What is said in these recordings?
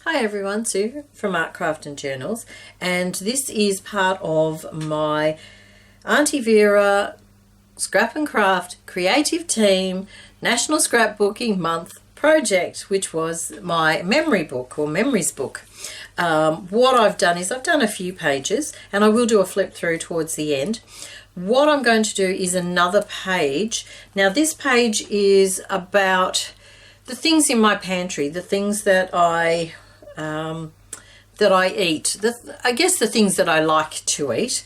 Hi everyone, Sue from Art, Craft and Journals, and this is part of my Aunty Vera Scrap and Craft Creative Team National Scrapbooking Month project, which was my memory book or memories book. What I've done is I've done a few pages, and I will do a flip through towards the end. What I'm going to do is another page. Now this page is about the things in my pantry, the things that I eat, I guess the things that I like to eat.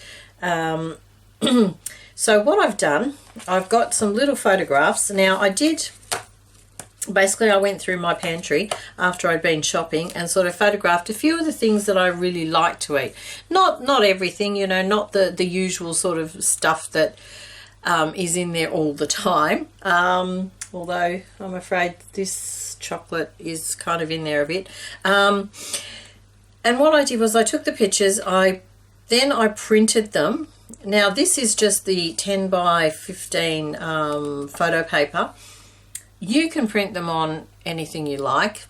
So what I've done, I've got some little photographs. Now I went through my pantry after I'd been shopping and sort of photographed a few of the things that I really like to eat. Not everything, you know, not the usual sort of stuff that is in there all the time. Although I'm afraid this chocolate is kind of in there a bit. And what I did was I took the pictures, then I printed them. Now this is just the 10 by 15 photo paper. You can print them on anything you like.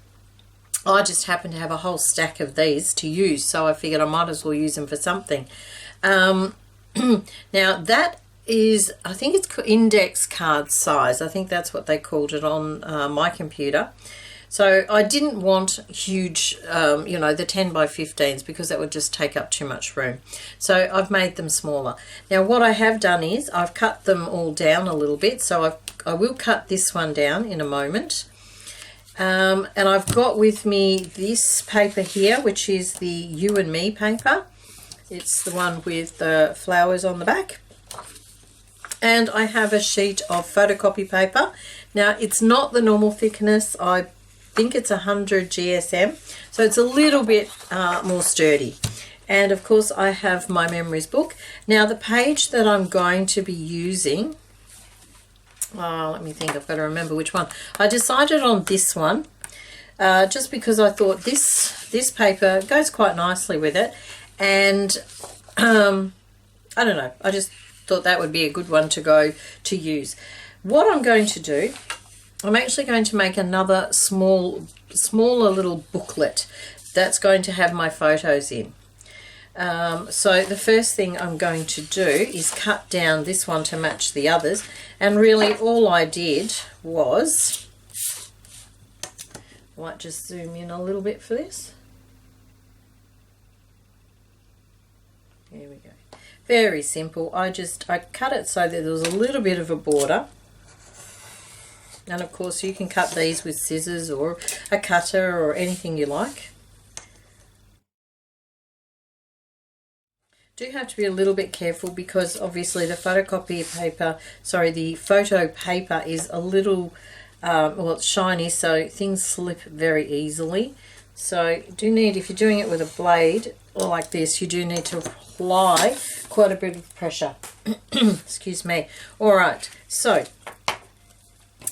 I just happen to have a whole stack of these to use, so I figured I might as well use them for something. Now that is, I think it's index card size. I think that's what they called it on my computer. So I didn't want huge, you know, the 10 by 15s, because that would just take up too much room. So I've made them smaller. Now what I have done is I've cut them all down a little bit. So I will cut this one down in a moment. And I've got with me this paper here, which is the You and Me paper. It's the one with the flowers on the back. And I have a sheet of photocopy paper. Now it's not the normal thickness. I think it's 100 GSM, so it's a little bit more sturdy. And of course I have my memories book. Now the page that I'm going to be using, let me think, I've got to remember which one. I decided on this one just because I thought this paper goes quite nicely with it, and I don't know, I just thought that would be a good one to use. What I'm going to do, I'm actually going to make another smaller little booklet that's going to have my photos in. So the first thing I'm going to do is cut down this one to match the others, and really all I did was, I might just zoom in a little bit for this. Here we go. Very simple. I cut it so that there was a little bit of a border. And of course you can cut these with scissors or a cutter or anything you like. Do have to be a little bit careful, because obviously the photo paper is a little, well, it's shiny, so things slip very easily. So you do need, if you're doing it with a blade or like this, you do need to apply quite a bit of pressure. Excuse me. All right, so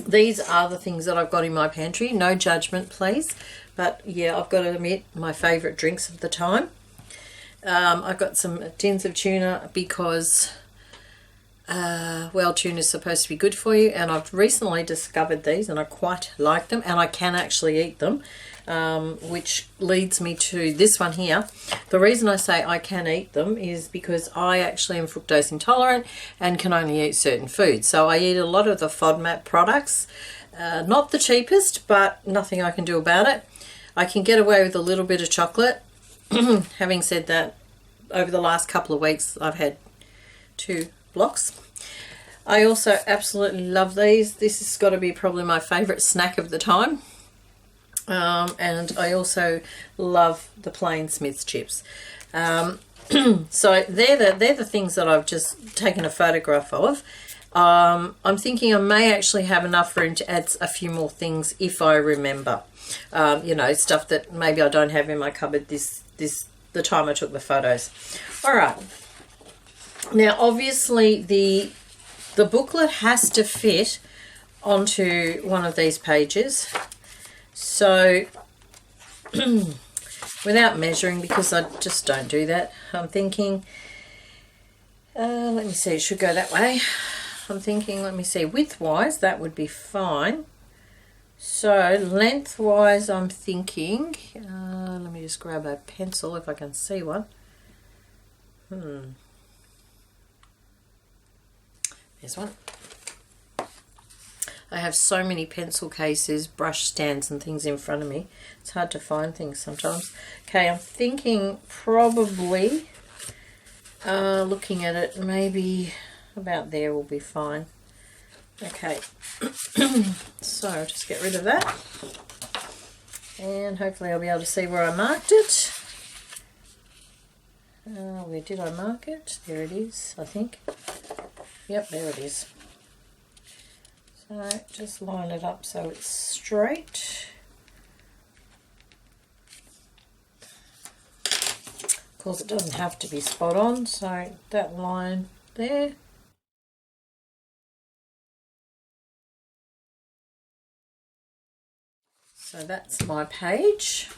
these are the things that I've got in my pantry. No judgment, please. But yeah, I've got to admit, my favourite drinks of the time. I've got some tins of tuna because, well, tuna's supposed to be good for you. And I've recently discovered these and I quite like them. And I can actually eat them, which leads me to this one here. The reason I say I can eat them is because I actually am fructose intolerant and can only eat certain foods. So I eat a lot of the FODMAP products. Not the cheapest, but nothing I can do about it. I can get away with a little bit of chocolate. Having said that, over the last couple of weeks I've had 2 blocks. I also absolutely love these. This has got to be probably my favourite snack of the time. And I also love the plain Smith's chips. So they're the things that I've just taken a photograph of. I'm thinking I may actually have enough room to add a few more things if I remember. You know, stuff that maybe I don't have in my cupboard the time I took the photos. All right. Now obviously the booklet has to fit onto one of these pages. So without measuring, because I just don't do that, I'm thinking, let me see, it should go that way. I'm thinking, let me see, width wise that would be fine. So lengthwise I'm thinking, let me just grab a pencil if I can see one. There's one. I have so many pencil cases, brush stands and things in front of me. It's hard to find things sometimes. Okay, I'm thinking probably, looking at it, maybe about there will be fine. Okay, so I'll just get rid of that. And hopefully I'll be able to see where I marked it. Where did I mark it? There it is, I think. Yep, there it is. So just line it up so it's straight. Of course it doesn't have to be spot on, so that line there. So that's my page.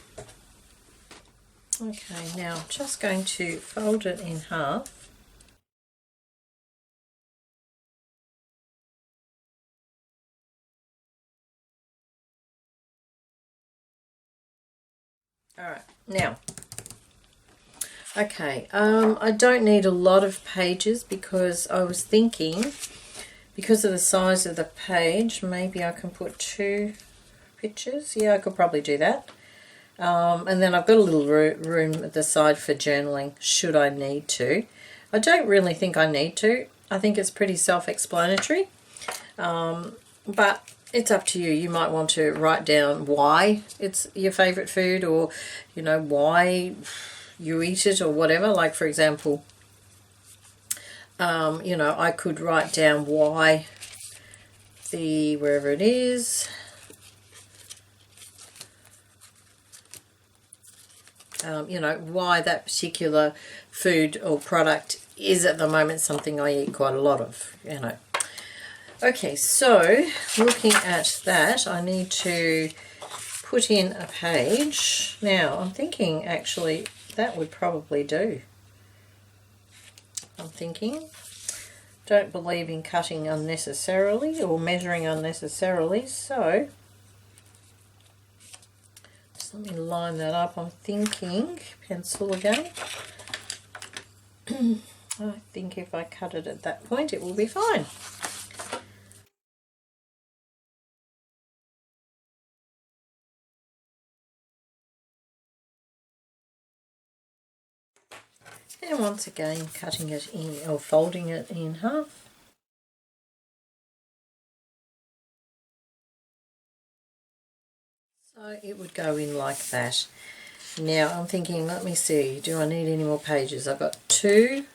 Okay, now I'm just going to fold it in half. Alright, now, okay, I don't need a lot of pages because I was thinking, because of the size of the page, maybe I can put 2 pictures. Yeah, I could probably do that. And then I've got a little room at the side for journaling, should I need to. I don't really think I need to. I think it's pretty self-explanatory. But it's up to you. You might want to write down why it's your favourite food, or, you know, why you eat it or whatever. Like, for example, you know, I could write down why wherever it is, you know, why that particular food or product is at the moment something I eat quite a lot of, you know. Okay, so looking at that, I need to put in a page. Now, I'm thinking actually that would probably do. I'm thinking, don't believe in cutting unnecessarily or measuring unnecessarily, so just let me line that up. I'm thinking pencil again. I think if I cut it at that point, it will be fine. And once again, cutting it in or folding it in half. So it would go in like that. Now I'm thinking, let me see, do I need any more pages? I've got 2,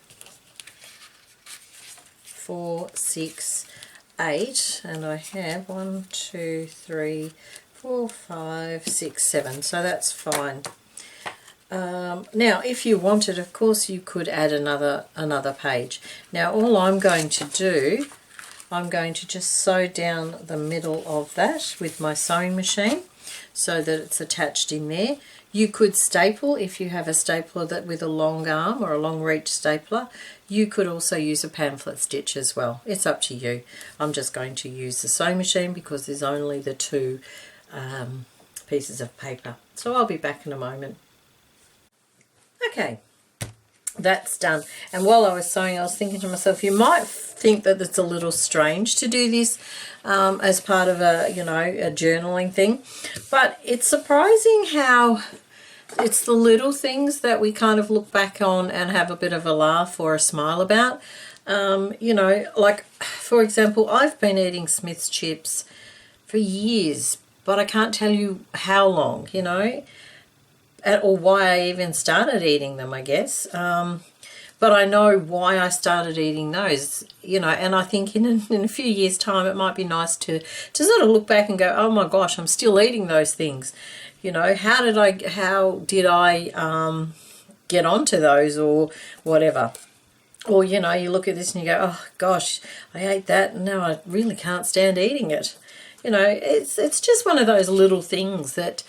4, 6, 8, and I have 1, 2, 3, 4, 5, 6, 7, so that's fine. Now if you wanted, of course you could add another page. Now all I'm going to do, I'm going to just sew down the middle of that with my sewing machine so that it's attached in there. You could staple if you have a stapler that with a long arm or a long reach stapler. You could also use a pamphlet stitch as well. It's up to you. I'm just going to use the sewing machine because there's only the 2 pieces of paper. So I'll be back in a moment. Okay, that's done. And while I was sewing, I was thinking to myself, you might think that it's a little strange to do this as part of a, you know, a journaling thing, but it's surprising how it's the little things that we kind of look back on and have a bit of a laugh or a smile about. You know, like, for example, I've been eating Smith's chips for years, but I can't tell you how long, you know, or why I even started eating them, I guess. But I know why I started eating those, you know, and I think in a few years' time it might be nice to sort of look back and go, oh my gosh, I'm still eating those things. You know, how did I get onto those or whatever? Or, you know, you look at this and you go, oh gosh, I ate that and now I really can't stand eating it. You know, it's just one of those little things that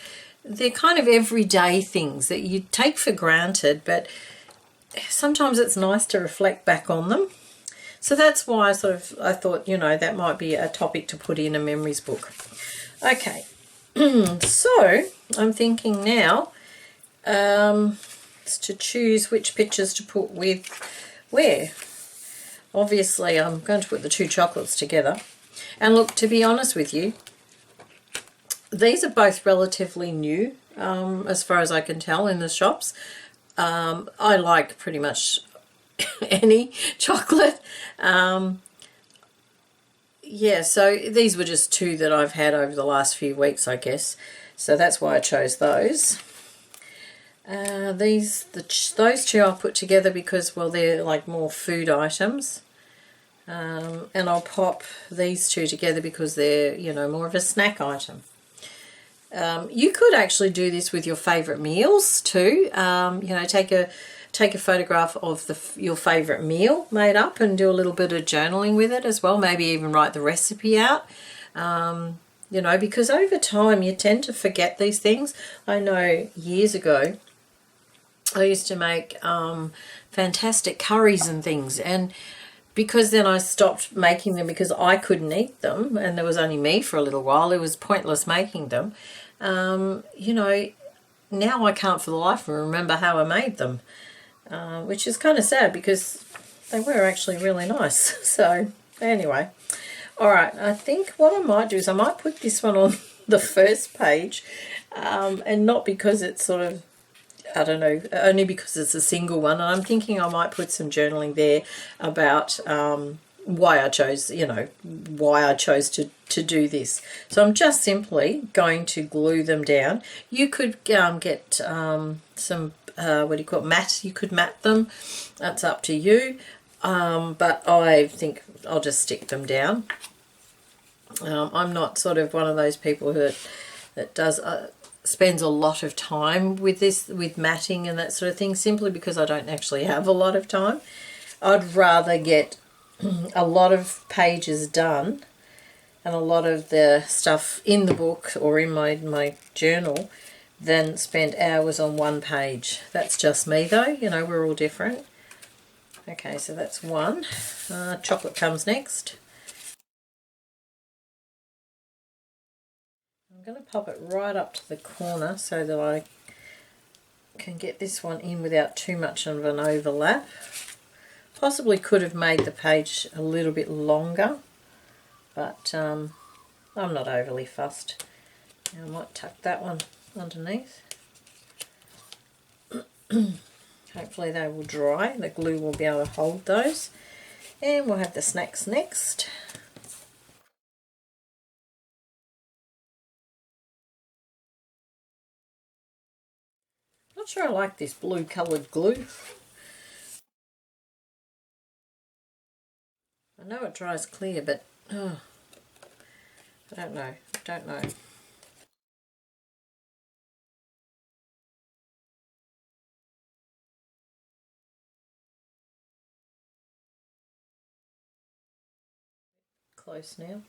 they're kind of everyday things that you take for granted, but sometimes it's nice to reflect back on them. So that's why I thought, you know, that might be a topic to put in a memories book. Okay, so I'm thinking now to choose which pictures to put with where. Obviously, I'm going to put the two chocolates together. And look, to be honest with you, these are both relatively new, as far as I can tell, in the shops. I like pretty much any chocolate. Yeah, so these were just two that I've had over the last few weeks, I guess. So that's why I chose those. Those two I'll put together because, well, they're like more food items. And I'll pop these two together because they're, you know, more of a snack item. You could actually do this with your favourite meals too. You know, take a photograph of your favourite meal made up and do a little bit of journaling with it as well. Maybe even write the recipe out. You know, because over time you tend to forget these things. I know years ago I used to make fantastic curries and things, and because then I stopped making them because I couldn't eat them and there was only me for a little while, it was pointless making them. You know, now I can't for the life of me remember how I made them, which is kind of sad because they were actually really nice. So anyway, all right, I think what I might do is I might put this one on the first page, and not because it's sort of, I don't know, only because it's a single one. And I'm thinking I might put some journaling there about why I chose, you know, why I chose to do this. So I'm just simply going to glue them down. You could get some, what do you call it, mat. You could mat them. That's up to you. But I think I'll just stick them down. I'm not sort of one of those people that does... spends a lot of time with this, with matting and that sort of thing, simply because I don't actually have a lot of time. I'd rather get a lot of pages done and a lot of the stuff in the book or in my journal than spend hours on one page. That's just me though, you know, we're all different. Okay, so that's one. Chocolate comes next. I'm going to pop it right up to the corner so that I can get this one in without too much of an overlap. Possibly could have made the page a little bit longer, but I'm not overly fussed. Now I might tuck that one underneath. Hopefully they will dry. The glue will be able to hold those. And we'll have the snacks next. Not sure I like this blue coloured glue. I know it dries clear, but I don't know. Close now.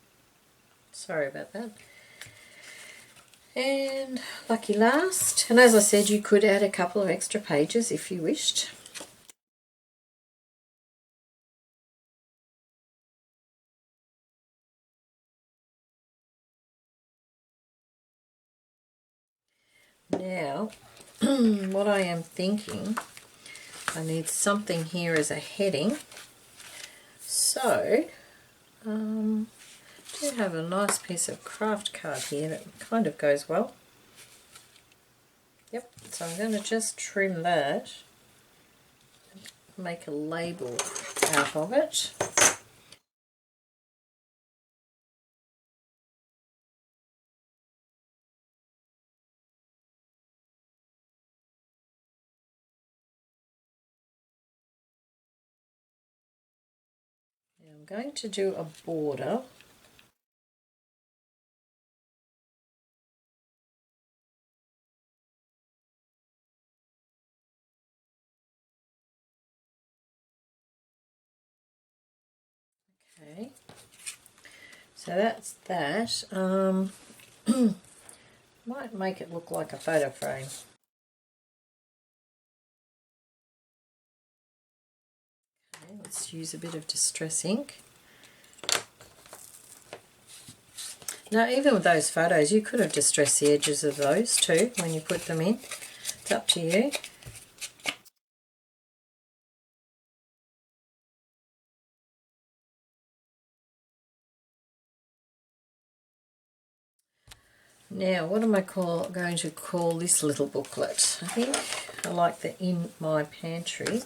Sorry about that. And lucky last. And as I said, you could add a couple of extra pages if you wished. Now, what I am thinking, I need something here as a heading. So, I do have a nice piece of craft card here that kind of goes well. Yep, so I'm going to just trim that, make a label out of it. I'm going to do a border. Okay, so that's that. Might make it look like a photo frame. Okay, let's use a bit of Distress ink. Now, even with those photos, you could have distressed the edges of those too when you put them in. It's up to you. Now, what am I going to call this little booklet? I think I like the In My Pantry.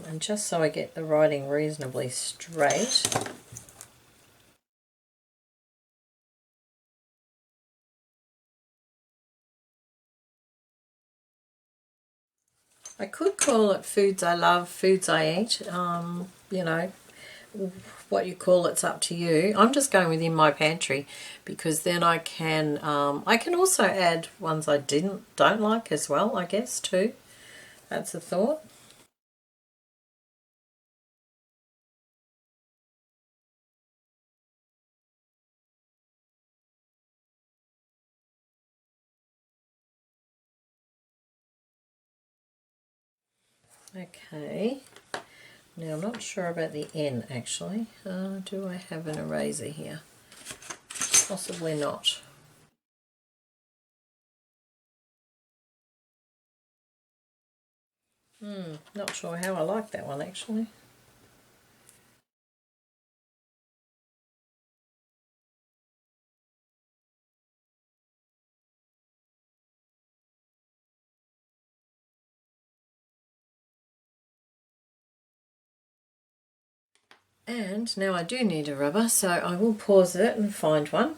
And just so I get the writing reasonably straight, I could call it Foods I Love, Foods I Eat. You know, what you call it's up to you. I'm just going with In My Pantry because then I can also add ones I don't like as well, I guess, too. That's a thought. Okay. Now I'm not sure about the N actually. Do I have an eraser here? Possibly not. Not sure how I like that one actually. And now I do need a rubber, so I will pause it and find one.